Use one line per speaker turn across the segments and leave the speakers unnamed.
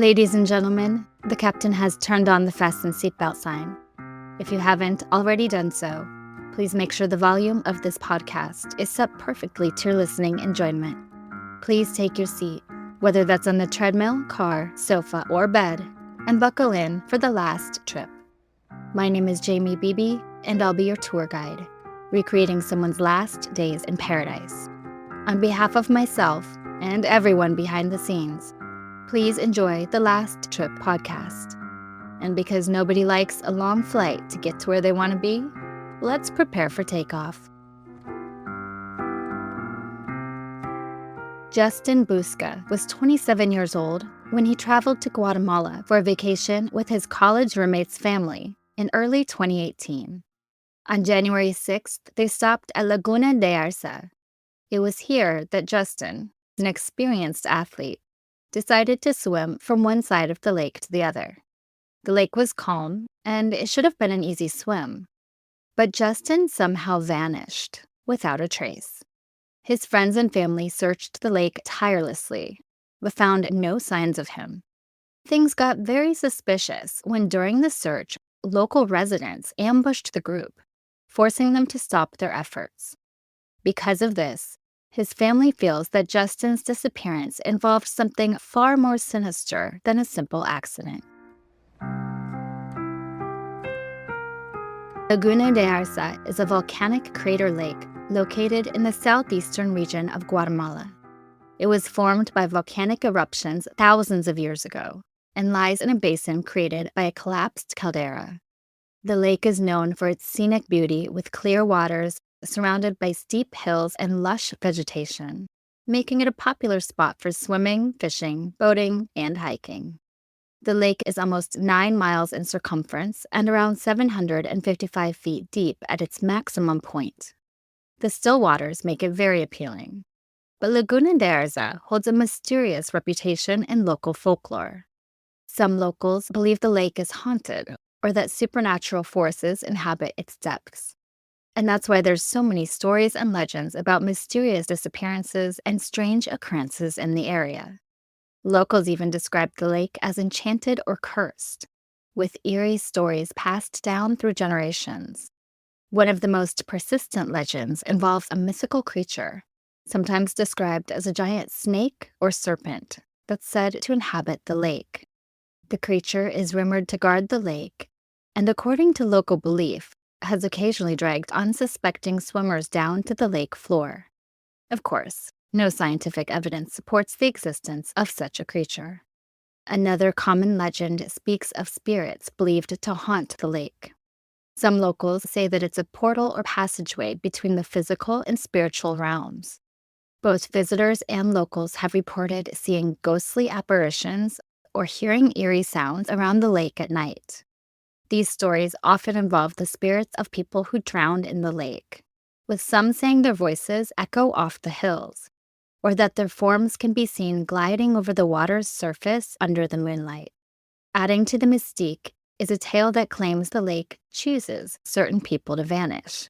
Ladies and gentlemen, the captain has turned on the fasten seatbelt sign. If you haven't already done so, please make sure the volume of this podcast is set perfectly to your listening enjoyment. Please take your seat, whether that's on the treadmill, car, sofa, or bed, and buckle in for the last trip. My name is Jamie Beebe, and I'll be your tour guide, recreating someone's last days in paradise. On behalf of myself and everyone behind the scenes, please enjoy the Last Trip podcast. And because nobody likes a long flight to get to where they want to be, let's prepare for takeoff. Justin Booska was 27 years old when he traveled to Guatemala for a vacation with his college roommate's family in early 2018. On January 6th, they stopped at Laguna de Ayarza. It was here that Justin, an experienced athlete, decided to swim from one side of the lake to the other. The lake was calm, and it should have been an easy swim. But Justin somehow vanished, without a trace. His friends and family searched the lake tirelessly, but found no signs of him. Things got very suspicious when during the search, local residents ambushed the group, forcing them to stop their efforts. Because of this, his family feels that Justin's disappearance involved something far more sinister than a simple accident. Laguna de Ayarza is a volcanic crater lake located in the southeastern region of Guatemala. It was formed by volcanic eruptions thousands of years ago and lies in a basin created by a collapsed caldera. The lake is known for its scenic beauty with clear waters surrounded by steep hills and lush vegetation, making it a popular spot for swimming, fishing, boating, and hiking. The lake is almost 9 miles in circumference and around 755 feet deep at its maximum point. The still waters make it very appealing. But Laguna de Ayarza holds a mysterious reputation in local folklore. Some locals believe the lake is haunted or that supernatural forces inhabit its depths. And that's why there's so many stories and legends about mysterious disappearances and strange occurrences in the area. Locals even describe the lake as enchanted or cursed, with eerie stories passed down through generations. One of the most persistent legends involves a mythical creature, sometimes described as a giant snake or serpent, that's said to inhabit the lake. The creature is rumored to guard the lake, and according to local belief, has occasionally dragged unsuspecting swimmers down to the lake floor. Of course, no scientific evidence supports the existence of such a creature. Another common legend speaks of spirits believed to haunt the lake. Some locals say that it's a portal or passageway between the physical and spiritual realms. Both visitors and locals have reported seeing ghostly apparitions or hearing eerie sounds around the lake at night. These stories often involve the spirits of people who drowned in the lake, with some saying their voices echo off the hills, or that their forms can be seen gliding over the water's surface under the moonlight. Adding to the mystique is a tale that claims the lake chooses certain people to vanish.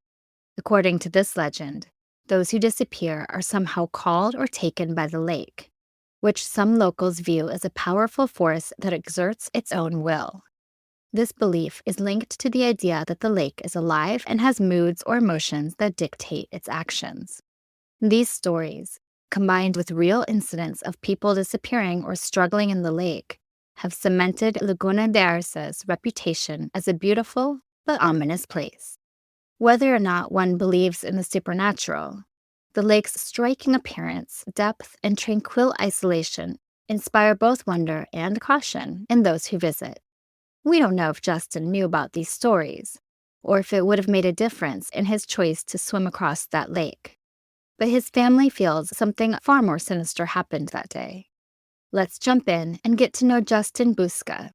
According to this legend, those who disappear are somehow called or taken by the lake, which some locals view as a powerful force that exerts its own will. This belief is linked to the idea that the lake is alive and has moods or emotions that dictate its actions. These stories, combined with real incidents of people disappearing or struggling in the lake, have cemented Laguna de Ayarza's reputation as a beautiful but ominous place. Whether or not one believes in the supernatural, the lake's striking appearance, depth, and tranquil isolation inspire both wonder and caution in those who visit. We don't know if Justin knew about these stories, or if it would have made a difference in his choice to swim across that lake. But his family feels something far more sinister happened that day. Let's jump in and get to know Justin Booska.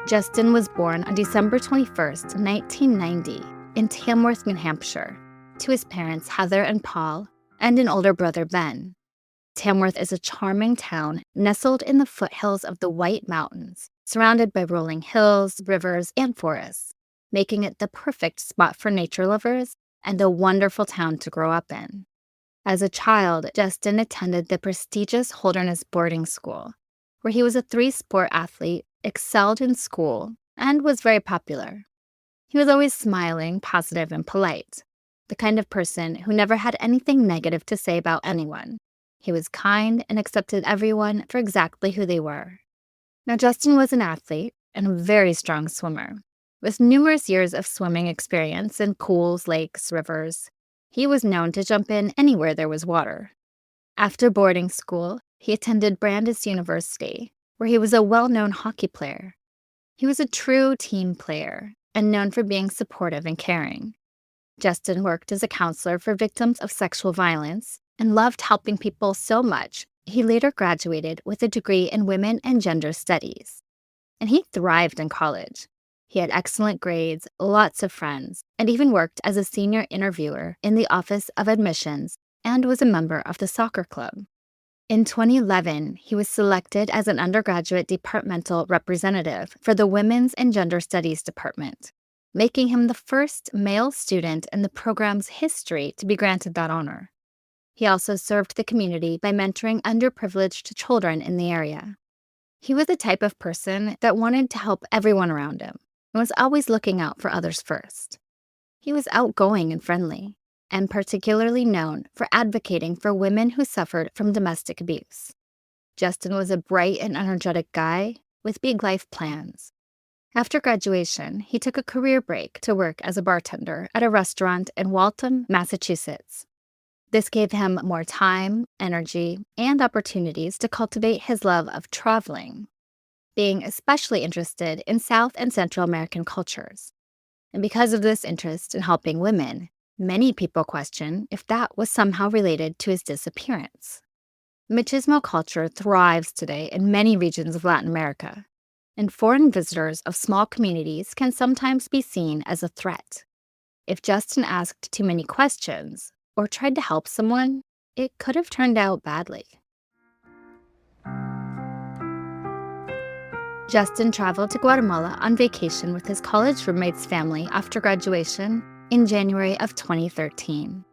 Justin was born on December 21st, 1990, in Tamworth, New Hampshire, to his parents Heather and Paul, and an older brother Ben. Tamworth is a charming town nestled in the foothills of the White Mountains, surrounded by rolling hills, rivers, and forests, making it the perfect spot for nature lovers and a wonderful town to grow up in. As a child, Justin attended the prestigious Holderness boarding school, where he was a three-sport athlete, excelled in school, and was very popular. He was always smiling, positive, and polite, the kind of person who never had anything negative to say about anyone. He was kind and accepted everyone for exactly who they were. Now, Justin was an athlete and a very strong swimmer. With numerous years of swimming experience in pools, lakes, rivers, he was known to jump in anywhere there was water. After boarding school, he attended Brandeis University, where he was a well-known hockey player. He was a true team player and known for being supportive and caring. Justin worked as a counselor for victims of sexual violence and loved helping people so much, he later graduated with a degree in women and gender studies. And he thrived in college. He had excellent grades, lots of friends, and even worked as a senior interviewer in the Office of Admissions and was a member of the soccer club. In 2011, he was selected as an undergraduate departmental representative for the Women's and Gender Studies Department, making him the first male student in the program's history to be granted that honor. He also served the community by mentoring underprivileged children in the area. He was the type of person that wanted to help everyone around him and was always looking out for others first. He was outgoing and friendly, and particularly known for advocating for women who suffered from domestic abuse. Justin was a bright and energetic guy with big life plans. After graduation, he took a career break to work as a bartender at a restaurant in Waltham, Massachusetts. This gave him more time, energy, and opportunities to cultivate his love of traveling, being especially interested in South and Central American cultures. And because of this interest in helping women, many people question if that was somehow related to his disappearance. Machismo culture thrives today in many regions of Latin America, and foreign visitors of small communities can sometimes be seen as a threat. If Justin asked too many questions or tried to help someone, it could have turned out badly. Justin traveled to Guatemala on vacation with his college roommate's family after graduation in January of 2013.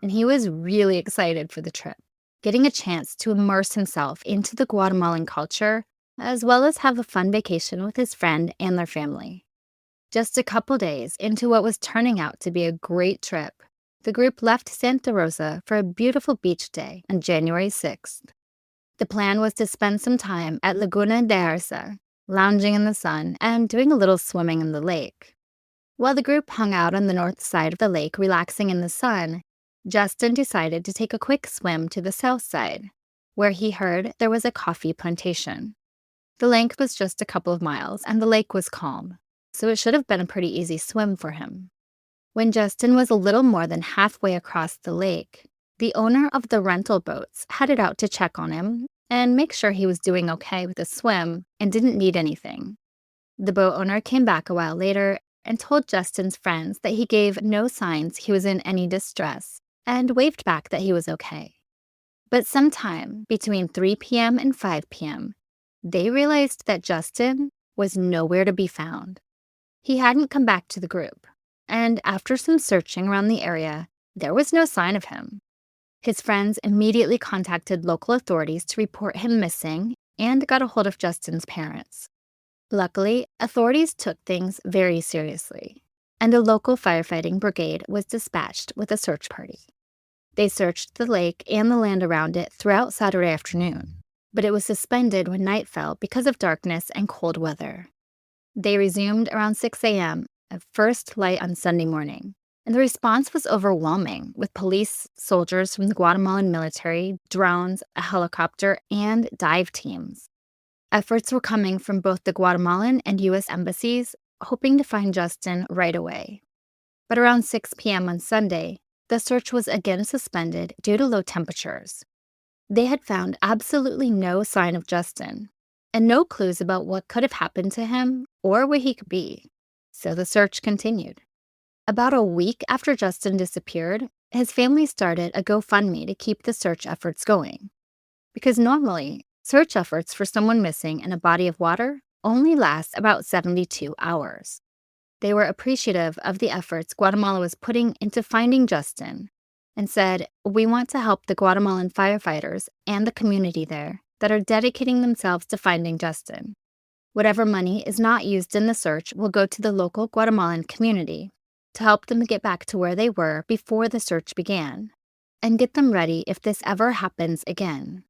And he was really excited for the trip, getting a chance to immerse himself into the Guatemalan culture, as well as have a fun vacation with his friend and their family. Just a couple days into what was turning out to be a great trip, the group left Santa Rosa for a beautiful beach day on January 6th. The plan was to spend some time at Laguna de Ayarza, lounging in the sun and doing a little swimming in the lake. While the group hung out on the north side of the lake relaxing in the sun, Justin decided to take a quick swim to the south side, where he heard there was a coffee plantation. The length was just a couple of miles and the lake was calm, so it should have been a pretty easy swim for him. When Justin was a little more than halfway across the lake, the owner of the rental boats headed out to check on him and make sure he was doing okay with the swim and didn't need anything. The boat owner came back a while later and told Justin's friends that he gave no signs he was in any distress and waved back that he was okay. But sometime between 3 p.m. and 5 p.m., they realized that Justin was nowhere to be found. He hadn't come back to the group, and after some searching around the area, there was no sign of him. His friends immediately contacted local authorities to report him missing and got a hold of Justin's parents. Luckily, authorities took things very seriously, and a local firefighting brigade was dispatched with a search party. They searched the lake and the land around it throughout Saturday afternoon, but it was suspended when night fell because of darkness and cold weather. They resumed around 6 a.m. at first light on Sunday morning, and the response was overwhelming, with police, soldiers from the Guatemalan military, drones, a helicopter, and dive teams. Efforts were coming from both the Guatemalan and U.S. embassies, hoping to find Justin right away. But around 6 p.m. on Sunday, the search was again suspended due to low temperatures. They had found absolutely no sign of Justin, and no clues about what could have happened to him or where he could be, so the search continued. About a week after Justin disappeared, his family started a GoFundMe to keep the search efforts going. Because normally, search efforts for someone missing in a body of water only last about 72 hours. They were appreciative of the efforts Guatemala was putting into finding Justin, and said, "We want to help the Guatemalan firefighters and the community there that are dedicating themselves to finding Justin. Whatever money is not used in the search will go to the local Guatemalan community to help them get back to where they were before the search began and get them ready if this ever happens again."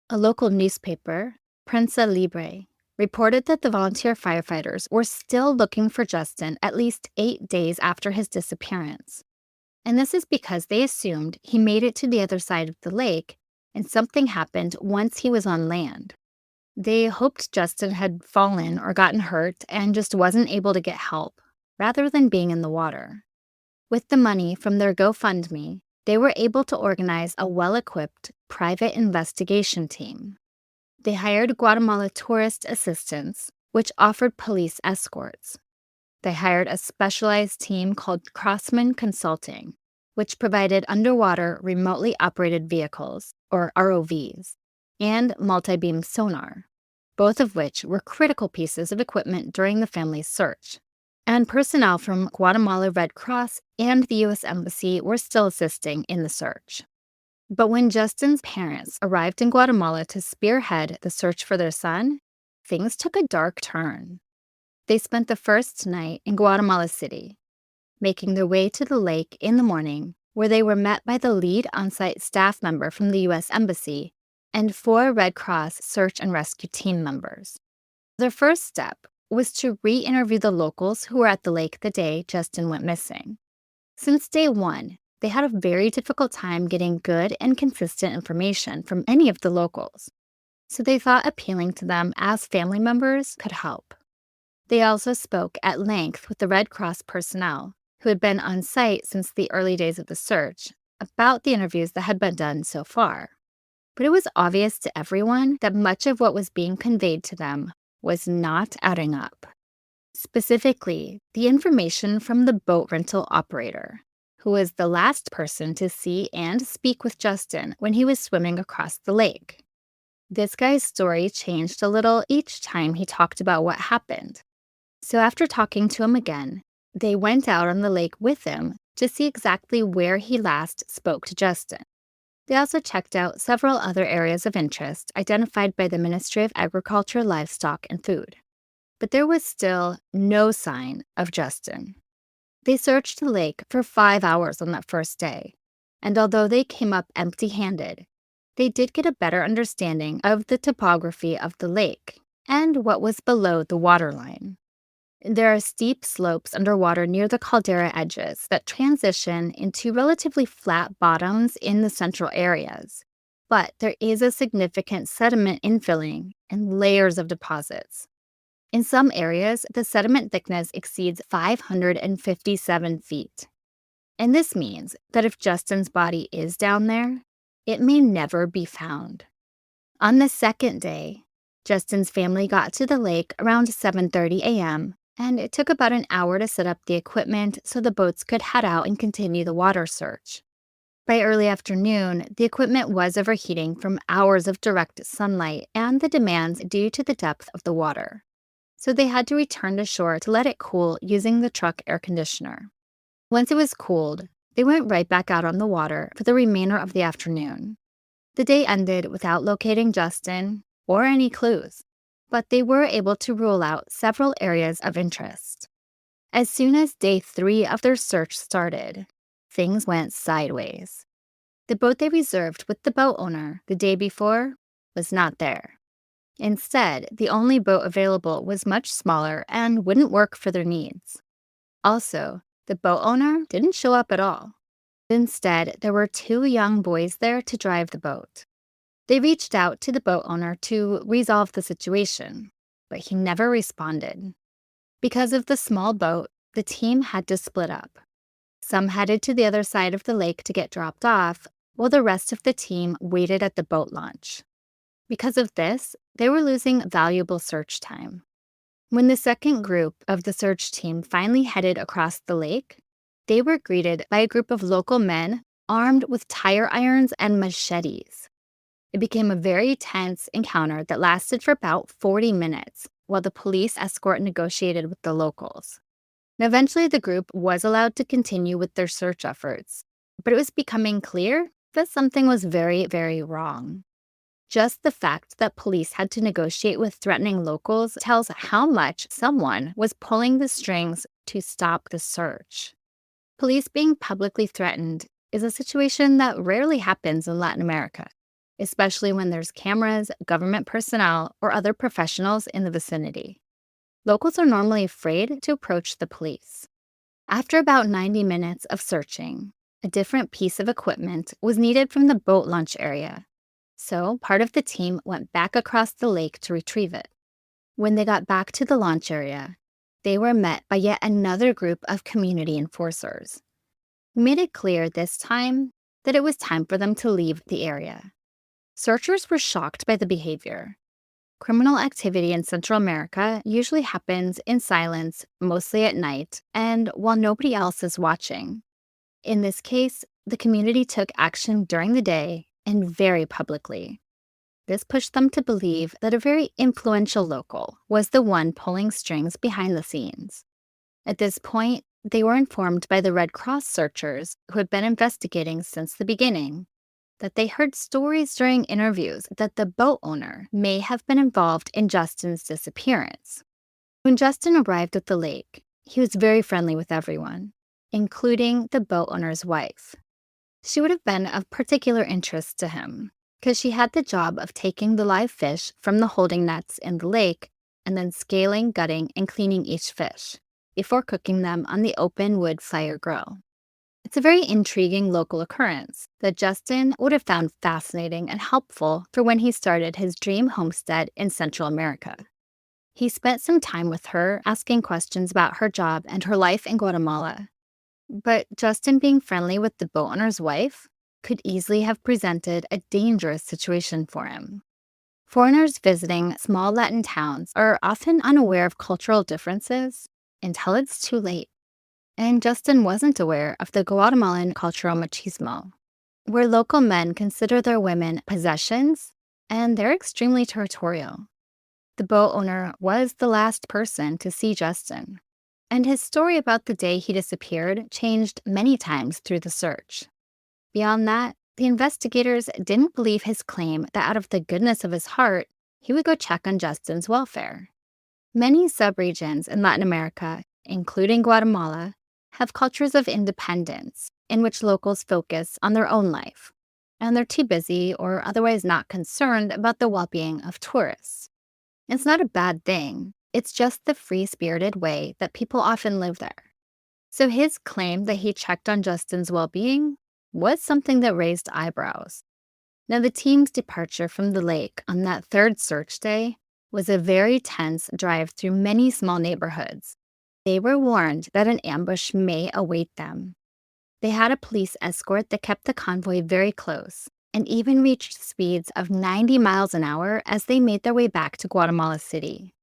A local newspaper, Prensa Libre, reported that the volunteer firefighters were still looking for Justin at least 8 days after his disappearance. And this is because they assumed he made it to the other side of the lake and something happened once he was on land. They hoped Justin had fallen or gotten hurt and just wasn't able to get help, rather than being in the water. With the money from their GoFundMe, they were able to organize a well-equipped private investigation team. They hired Guatemala tourist assistants, which offered police escorts. They hired a specialized team called Crossman Consulting, which provided underwater remotely operated vehicles, or ROVs, and multi-beam sonar, both of which were critical pieces of equipment during the family's search. And personnel from Guatemala Red Cross and the U.S. Embassy were still assisting in the search. But when Justin's parents arrived in Guatemala to spearhead the search for their son, things took a dark turn. They spent the first night in Guatemala City, making their way to the lake in the morning, where they were met by the lead on-site staff member from the U.S. Embassy and 4 Red Cross search and rescue team members. Their first step was to re-interview the locals who were at the lake the day Justin went missing. Since day one, they had a very difficult time getting good and consistent information from any of the locals, so they thought appealing to them as family members could help. They also spoke at length with the Red Cross personnel, who had been on site since the early days of the search, about the interviews that had been done so far. But it was obvious to everyone that much of what was being conveyed to them was not adding up. Specifically, the information from the boat rental operator, who was the last person to see and speak with Justin when he was swimming across the lake. This guy's story changed a little each time he talked about what happened. So after talking to him again, they went out on the lake with him to see exactly where he last spoke to Justin. They also checked out several other areas of interest identified by the Ministry of Agriculture, Livestock, and Food. But there was still no sign of Justin. They searched the lake for 5 hours on that first day, and although they came up empty-handed, they did get a better understanding of the topography of the lake and what was below the waterline. There are steep slopes underwater near the caldera edges that transition into relatively flat bottoms in the central areas, but there is a significant sediment infilling and layers of deposits. In some areas, the sediment thickness exceeds 557 feet. And this means that if Justin's body is down there, it may never be found. On the second day, Justin's family got to the lake around 7:30 a.m., and it took about an hour to set up the equipment so the boats could head out and continue the water search. By early afternoon, the equipment was overheating from hours of direct sunlight and the demands due to the depth of the water. So they had to return to shore to let it cool using the truck air conditioner. Once it was cooled, they went right back out on the water for the remainder of the afternoon. The day ended without locating Justin or any clues, but they were able to rule out several areas of interest. As soon as day 3 of their search started, things went sideways. The boat they reserved with the boat owner the day before was not there. Instead, the only boat available was much smaller and wouldn't work for their needs. Also, the boat owner didn't show up at all. Instead, there were 2 young boys there to drive the boat. They reached out to the boat owner to resolve the situation, but he never responded. Because of the small boat, the team had to split up. Some headed to the other side of the lake to get dropped off, while the rest of the team waited at the boat launch. Because of this, they were losing valuable search time. When the second group of the search team finally headed across the lake, they were greeted by a group of local men armed with tire irons and machetes. It became a very tense encounter that lasted for about 40 minutes while the police escort negotiated with the locals. And eventually, the group was allowed to continue with their search efforts, but it was becoming clear that something was very, very wrong. Just the fact that police had to negotiate with threatening locals tells how much someone was pulling the strings to stop the search. Police being publicly threatened is a situation that rarely happens in Latin America, especially when there's cameras, government personnel, or other professionals in the vicinity. Locals are normally afraid to approach the police. After about 90 minutes of searching, a different piece of equipment was needed from the boat launch area. So part of the team went back across the lake to retrieve it. When they got back to the launch area, they were met by yet another group of community enforcers, who made it clear this time that it was time for them to leave the area. Searchers were shocked by the behavior. Criminal activity in Central America usually happens in silence, mostly at night, and while nobody else is watching. In this case, the community took action during the day and very publicly. This pushed them to believe that a very influential local was the one pulling strings behind the scenes. At this point, they were informed by the Red Cross searchers who had been investigating since the beginning that they heard stories during interviews that the boat owner may have been involved in Justin's disappearance. When Justin arrived at the lake, he was very friendly with everyone, including the boat owner's wife. She would have been of particular interest to him because she had the job of taking the live fish from the holding nets in the lake and then scaling, gutting, and cleaning each fish before cooking them on the open wood fire grill. It's a very intriguing local occurrence that Justin would have found fascinating and helpful for when he started his dream homestead in Central America. He spent some time with her, asking questions about her job and her life in Guatemala. But Justin being friendly with the boat owner's wife could easily have presented a dangerous situation for him. Foreigners visiting small Latin towns are often unaware of cultural differences until it's too late. And Justin wasn't aware of the Guatemalan cultural machismo, where local men consider their women possessions and they're extremely territorial. The boat owner was the last person to see Justin, and his story about the day he disappeared changed many times through the search. Beyond that, the investigators didn't believe his claim that out of the goodness of his heart, he would go check on Justin's welfare. Many subregions in Latin America, including Guatemala, have cultures of independence in which locals focus on their own life, and they're too busy or otherwise not concerned about the well-being of tourists. It's not a bad thing. It's just the free-spirited way that people often live there. So his claim that he checked on Justin's well-being was something that raised eyebrows. Now, the team's departure from the lake on that third search day was a very tense drive through many small neighborhoods. They were warned that an ambush may await them. They had a police escort that kept the convoy very close and even reached speeds of 90 miles an hour as they made their way back to Guatemala City.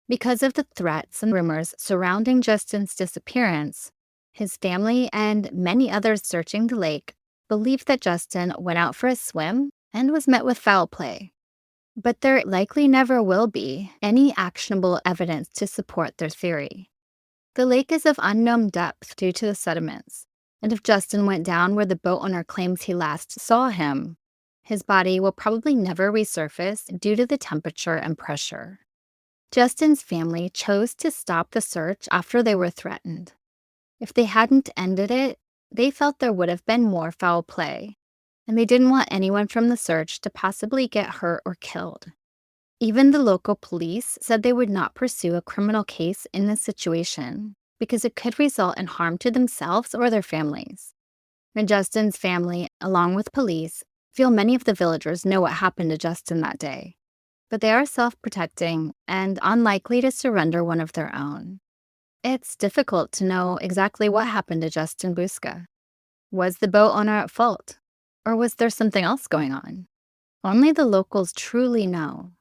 Because of the threats and rumors surrounding Justin's disappearance, his family and many others searching the lake believed that Justin went out for a swim and was met with foul play. But there likely never will be any actionable evidence to support their theory. The lake is of unknown depth due to the sediments, and if Justin went down where the boat owner claims he last saw him, his body will probably never resurface due to the temperature and pressure. Justin's family chose to stop the search after they were threatened. If they hadn't ended it, they felt there would have been more foul play, and they didn't want anyone from the search to possibly get hurt or killed. Even the local police said they would not pursue a criminal case in this situation because it could result in harm to themselves or their families. And Justin's family, along with police, feel many of the villagers know what happened to Justin that day, but they are self-protecting and unlikely to surrender one of their own. It's difficult to know exactly what happened to Justin Booska. Was the boat owner at fault? Or was there something else going on? Only the locals truly know.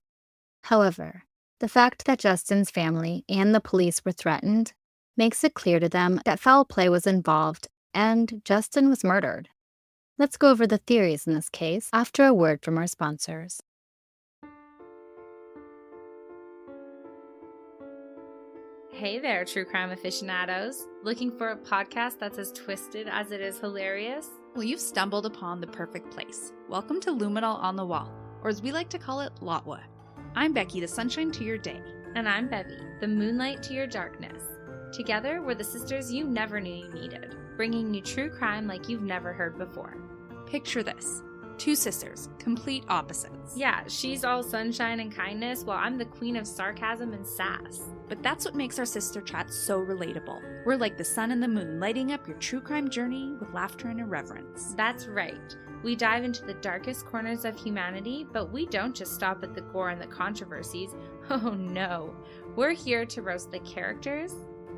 However, the fact that Justin's family and the police were threatened makes it clear to them that foul play was involved and Justin was murdered. Let's go over the theories in this case after a word from our sponsors.
Hey there, true crime aficionados. Looking for a podcast that's as twisted as it is hilarious?
Well, you've stumbled upon the perfect place. Welcome to Luminol on the Wall, or as we like to call it, Lotwa. I'm Becky, the sunshine to your day.
And I'm Bevy, the moonlight to your darkness. Together, we're the sisters you never knew you needed, bringing you true crime like you've never heard before.
Picture this. Two sisters, complete opposites.
Yeah, she's all sunshine and kindness, while I'm the queen of sarcasm and sass.
But that's what makes our sister chat so relatable. We're like the sun and the moon, lighting up your true crime journey with laughter and irreverence.
That's right. We dive into the darkest corners of humanity, but we don't just stop at the gore and the controversies. Oh no. We're here to roast the characters,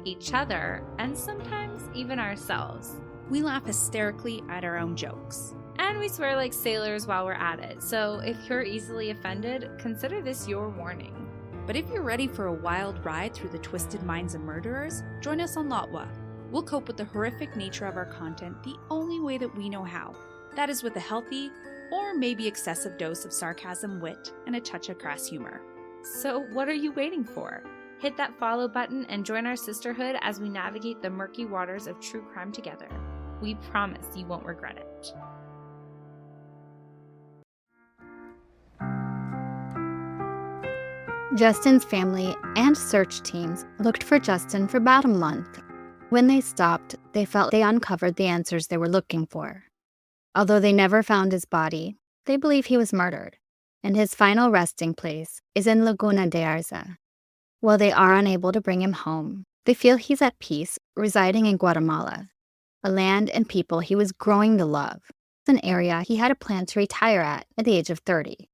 each other, and sometimes even ourselves.
We laugh hysterically at our own jokes.
And we swear like sailors while we're at it, so if you're easily offended, consider this your warning.
But if you're ready for a wild ride through the twisted minds of murderers, join us on Lotwa. We'll cope with the horrific nature of our content the only way that we know how. That is with a healthy, or maybe excessive dose of sarcasm, wit, and a touch of crass humor.
So what are you waiting for? Hit that follow button and join our sisterhood as we navigate the murky waters of true crime together. We promise you won't regret it.
Justin's family and search teams looked for Justin for about a month. When they stopped, they felt they uncovered the answers they were looking for. Although they never found his body, they believe he was murdered, and his final resting place is in Laguna de Ayarza. While they are unable to bring him home, they feel he's at peace residing in Guatemala, a land and people he was growing to love, an area he had a plan to retire at the age of 30.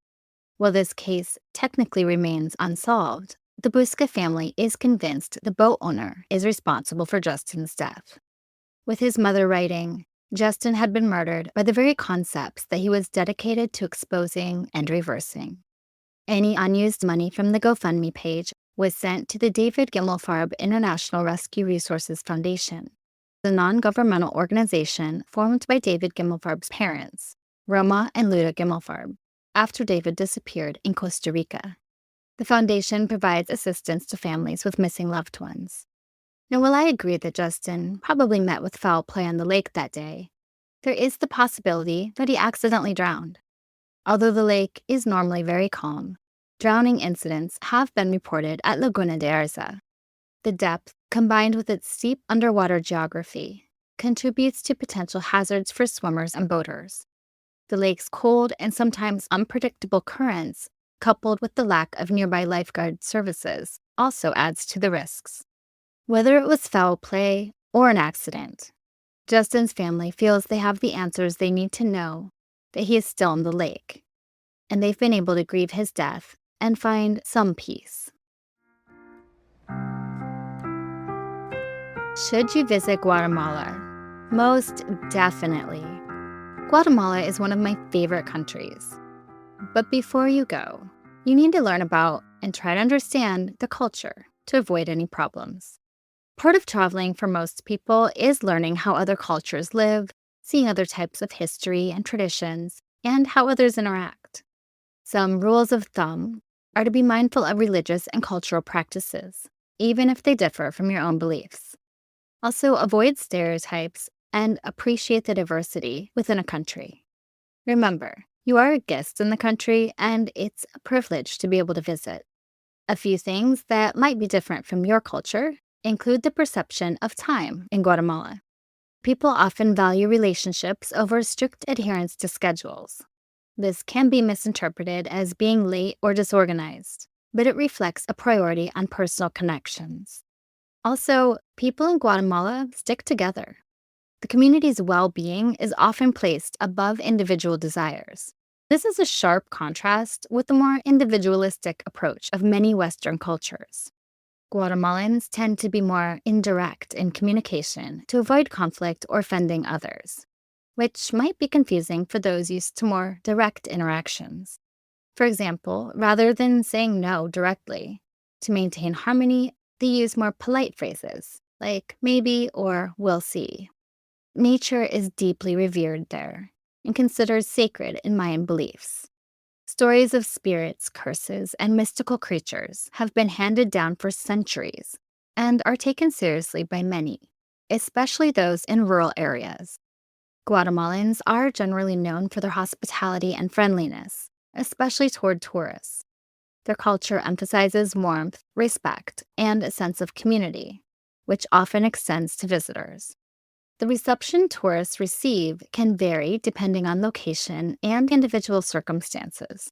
While this case technically remains unsolved, the Booska family is convinced the boat owner is responsible for Justin's death. With his mother writing, Justin had been murdered by the very concepts that he was dedicated to exposing and reversing. Any unused money from the GoFundMe page was sent to the David Gimmelfarb International Rescue Resources Foundation, the non-governmental organization formed by David Gimmelfarb's parents, Roma and Luda Gimmelfarb, after David disappeared in Costa Rica. The foundation provides assistance to families with missing loved ones. Now, while I agree that Justin probably met with foul play on the lake that day, there is the possibility that he accidentally drowned. Although the lake is normally very calm, drowning incidents have been reported at Laguna de Ayarza. The depth, combined with its steep underwater geography, contributes to potential hazards for swimmers and boaters. The lake's cold and sometimes unpredictable currents, coupled with the lack of nearby lifeguard services, also adds to the risks. Whether it was foul play or an accident, Justin's family feels they have the answers they need to know that he is still in the lake, and they've been able to grieve his death and find some peace. Should you visit Guatemala? Most definitely. Guatemala is one of my favorite countries. But before you go, you need to learn about and try to understand the culture to avoid any problems. Part of traveling for most people is learning how other cultures live, seeing other types of history and traditions, and how others interact. Some rules of thumb are to be mindful of religious and cultural practices, even if they differ from your own beliefs. Also, avoid stereotypes and appreciate the diversity within a country. Remember, you are a guest in the country, and it's a privilege to be able to visit. A few things that might be different from your culture include the perception of time in Guatemala. People often value relationships over strict adherence to schedules. This can be misinterpreted as being late or disorganized, but it reflects a priority on personal connections. Also, people in Guatemala stick together. The community's well-being is often placed above individual desires. This is a sharp contrast with the more individualistic approach of many Western cultures. Guatemalans tend to be more indirect in communication to avoid conflict or offending others, which might be confusing for those used to more direct interactions. For example, rather than saying no directly, to maintain harmony, they use more polite phrases like maybe or we'll see. Nature is deeply revered there and considered sacred in Mayan beliefs. Stories of spirits, curses, and mystical creatures have been handed down for centuries and are taken seriously by many, especially those in rural areas. Guatemalans are generally known for their hospitality and friendliness, especially toward tourists. Their culture emphasizes warmth, respect, and a sense of community, which often extends to visitors. The reception tourists receive can vary depending on location and individual circumstances.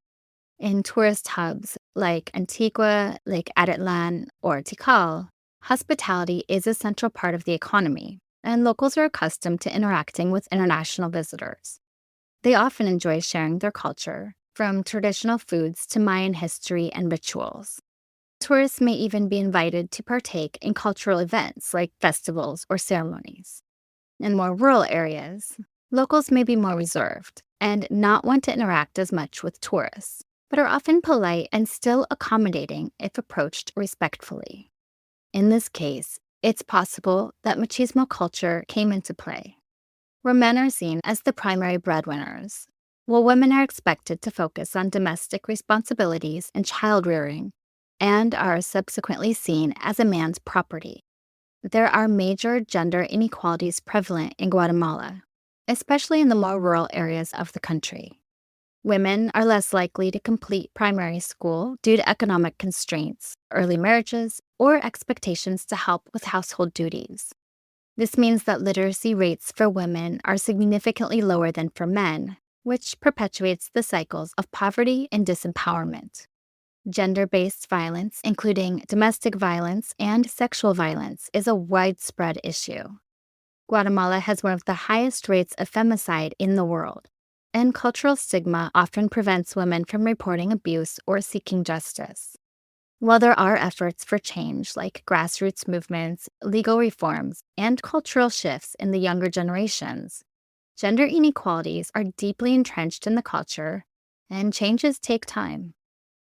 In tourist hubs like Antigua, Lake Atitlan, or Tikal, hospitality is a central part of the economy, and locals are accustomed to interacting with international visitors. They often enjoy sharing their culture, from traditional foods to Mayan history and rituals. Tourists may even be invited to partake in cultural events like festivals or ceremonies. In more rural areas, locals may be more reserved and not want to interact as much with tourists, but are often polite and still accommodating if approached respectfully. In this case, it's possible that machismo culture came into play, where men are seen as the primary breadwinners, while women are expected to focus on domestic responsibilities and child-rearing, and are subsequently seen as a man's property. There are major gender inequalities prevalent in Guatemala, especially in the more rural areas of the country. Women are less likely to complete primary school due to economic constraints, early marriages, or expectations to help with household duties. This means that literacy rates for women are significantly lower than for men, which perpetuates the cycles of poverty and disempowerment. Gender-based violence, including domestic violence and sexual violence, is a widespread issue. Guatemala has one of the highest rates of femicide in the world, and cultural stigma often prevents women from reporting abuse or seeking justice. While there are efforts for change like grassroots movements, legal reforms, and cultural shifts in the younger generations, gender inequalities are deeply entrenched in the culture, and changes take time.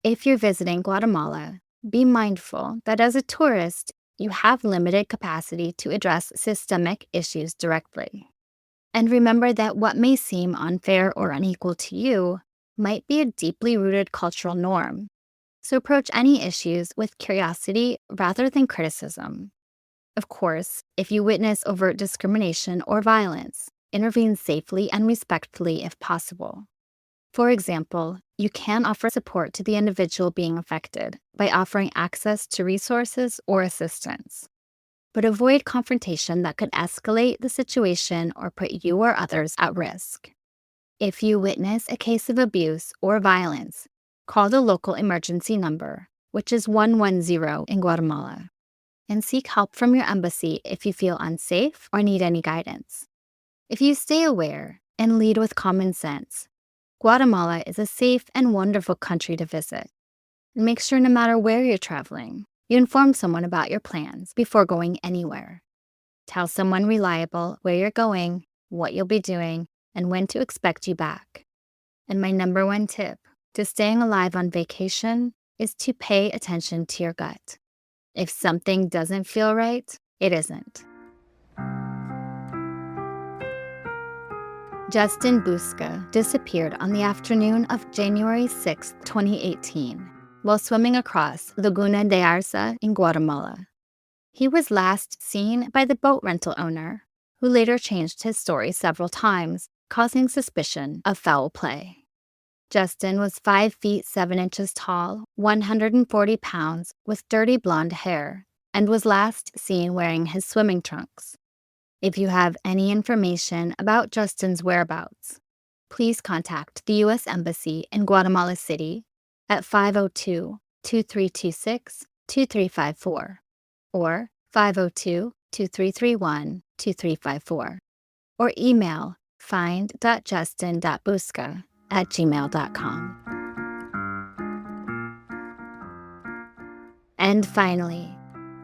If you're visiting Guatemala, be mindful that as a tourist, you have limited capacity to address systemic issues directly. And remember that what may seem unfair or unequal to you might be a deeply rooted cultural norm. So approach any issues with curiosity rather than criticism. Of course, if you witness overt discrimination or violence, intervene safely and respectfully if possible. For example, you can offer support to the individual being affected by offering access to resources or assistance. But avoid confrontation that could escalate the situation or put you or others at risk. If you witness a case of abuse or violence, call the local emergency number, which is 110 in Guatemala, and seek help from your embassy if you feel unsafe or need any guidance. If you stay aware and lead with common sense, Guatemala is a safe and wonderful country to visit. And make sure no matter where you're traveling, you inform someone about your plans before going anywhere. Tell someone reliable where you're going, what you'll be doing, and when to expect you back. And my number one tip to staying alive on vacation is to pay attention to your gut. If something doesn't feel right, it isn't. Justin Booska disappeared on the afternoon of January 6, 2018, while swimming across Laguna de Ayarza in Guatemala. He was last seen by the boat rental owner, who later changed his story several times, causing suspicion of foul play. Justin was 5 feet 7 inches tall, 140 pounds, with dirty blonde hair, and was last seen wearing his swimming trunks. If you have any information about Justin's whereabouts, please contact the U.S. Embassy in Guatemala City at 502-2326-2354 or 502-2331-2354, or email find.justin.booska@gmail.com. And finally,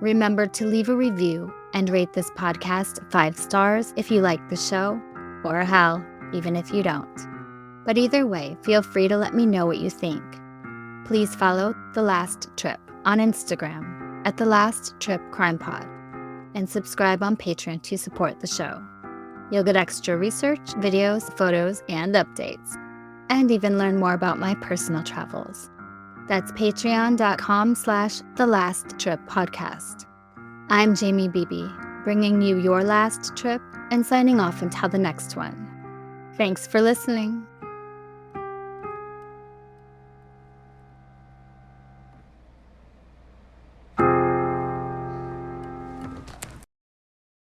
remember to leave a review and rate this podcast 5 stars if you like the show, or hell, even if you don't. But either way, feel free to let me know what you think. Please follow The Last Trip on Instagram at The Last Trip Crime Pod, and subscribe on Patreon to support the show. You'll get extra research, videos, photos, and updates, and even learn more about my personal travels. That's patreon.com/thelasttrippodcast. I'm Jamie Beebe, bringing you your last trip and signing off until the next one. Thanks for listening.